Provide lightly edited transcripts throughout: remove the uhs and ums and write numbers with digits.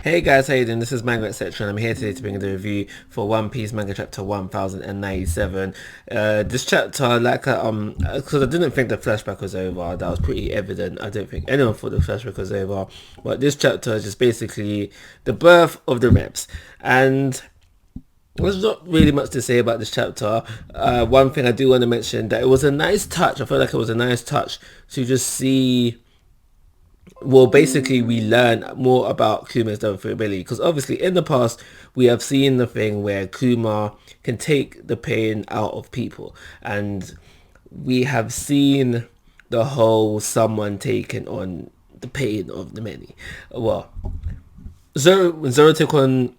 Hey guys, how you doing? This is Manga etc. and I'm here today to bring the review for One Piece Manga Chapter 1097. This chapter, because I didn't think the flashback was over, that was pretty evident. I don't think anyone thought the flashback was over, but this chapter is just basically the birth of the reps. And there's not really much to say about this chapter. One thing I do want to mention, that it was a nice touch. I feel like it was a nice touch to just see, well, basically we learn more about Kuma's ability, because obviously in the past we have seen the thing where Kuma can take the pain out of people, and we have seen the whole someone taking on the pain of the many. Well, when Zoro took on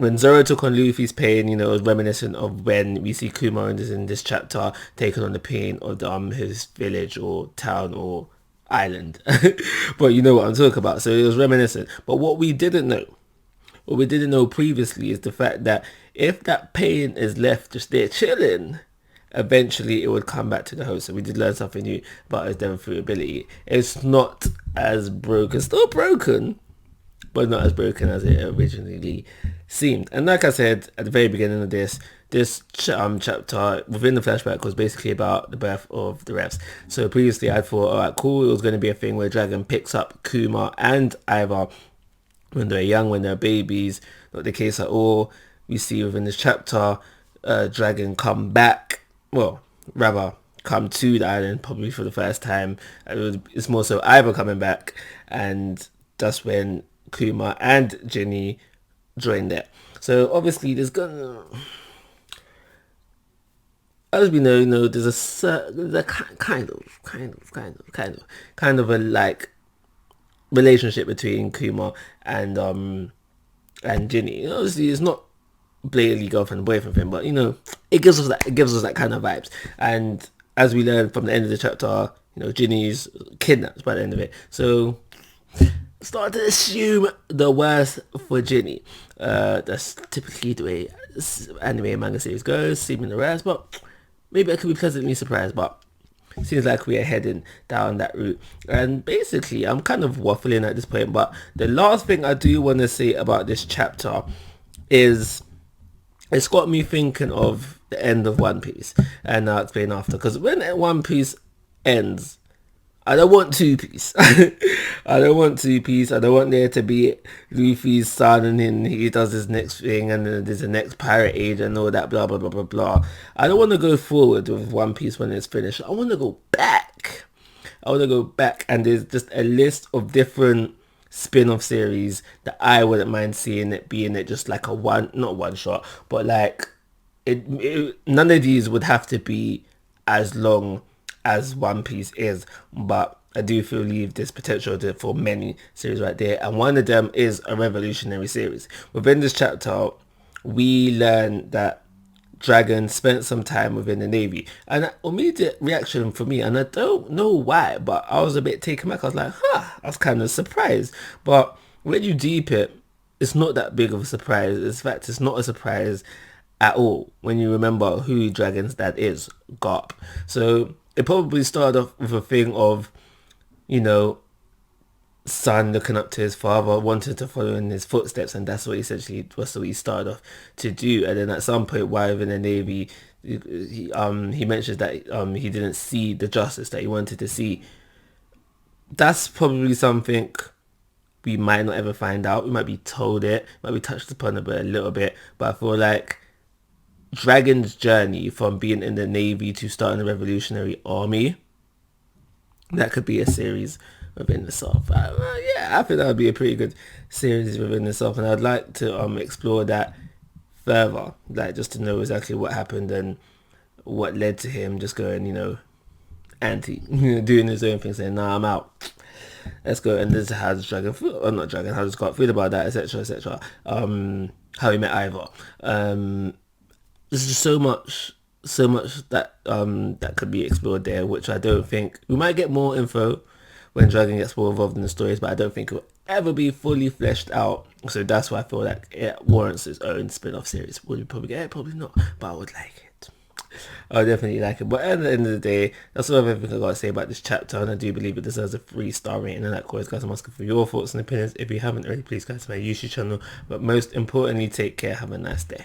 Luffy's pain, it was reminiscent of when we see Kuma in this chapter taking on the pain of his village or town or island. But you know what I'm talking about. So it was reminiscent. But what we didn't know previously is the fact that if that pain is left just there chilling, eventually it would come back to the host. So we did learn something new about his devil fruit ability. It's not as broken. Still broken, but not as broken as it originally seemed. And like I said at the very beginning of this chapter within the flashback was basically about the birth of the refs. So previously I thought, alright, cool, it was going to be a thing where Dragon picks up Kuma and Ivar when they're young, when they're babies. Not the case at all. We see within this chapter Dragon come back, well, rather come to the island probably for the first time. It's more so Ivar coming back, and that's when Kuma and Ginny join there. So obviously there's gonna, as we know, there's a kind of a like relationship between Kuma and Ginny. Obviously it's not blatantly girlfriend and boyfriend thing, but it gives us that kind of vibes. And as we learn from the end of the chapter, Ginny's kidnapped by the end of it. So start to assume the worst for Ginny. That's typically the way anime and manga series goes, seeming the rest, but maybe I could be pleasantly surprised, but it seems like we are heading down that route. And basically, I'm kind of waffling at this point, but the last thing I do want to say about this chapter is it's got me thinking of the end of One Piece, and I'll explain after, because when One Piece ends, I don't want Two Piece. I don't want Two Piece. I don't want there to be Luffy's son and then he does his next thing and then there's the next pirate age and all that blah blah blah blah blah. I don't want to go forward with One Piece when it's finished. I want to go back. And there's just a list of different spin-off series that I wouldn't mind seeing it being it just like not one shot, but like none of these would have to be as long as One Piece is, but I do believe there's potential for many series right there, and one of them is a revolutionary series. Within this chapter, we learn that Dragon spent some time within the Navy, and an immediate reaction for me, and I don't know why, but I was a bit taken back. I was like, I was kind of surprised, but when you deep it, it's not that big of a surprise. In fact, it's not a surprise at all when you remember who Dragon's dad is, Garp. So it probably started off with a thing of, son looking up to his father, wanted to follow in his footsteps, and that's what he started off to do. And then at some point while in the Navy, he mentions that he didn't see the justice that he wanted to see. That's probably something we might not ever find out. We might be told it, might be touched upon a little bit, but I feel like Dragon's journey from being in the Navy to starting the Revolutionary Army, that could be a series within itself. I think that would be a pretty good series within itself, and I'd like to explore that further, like just to know exactly what happened and what led to him just going, anti, doing his own thing, saying, "Nah, I'm out. Let's go." And this is how does Dragon feel, or not Dragon, how does Scott feel about that, etc., etc. How he met Ivor. There's just so much that that could be explored there, which I don't think we might get more info when Dragon gets more involved in the stories, but I don't think it will ever be fully fleshed out. So that's why I feel like it warrants its own spin-off series. Would we probably get it? Probably not, but I would like it. I definitely like it. But at the end of the day, that's all everything I got to say about this chapter, and I do believe it deserves a 3-star rating. And like always, guys, I'm asking for your thoughts and opinions. If you haven't already, please go to my YouTube channel. But most importantly, take care. Have a nice day.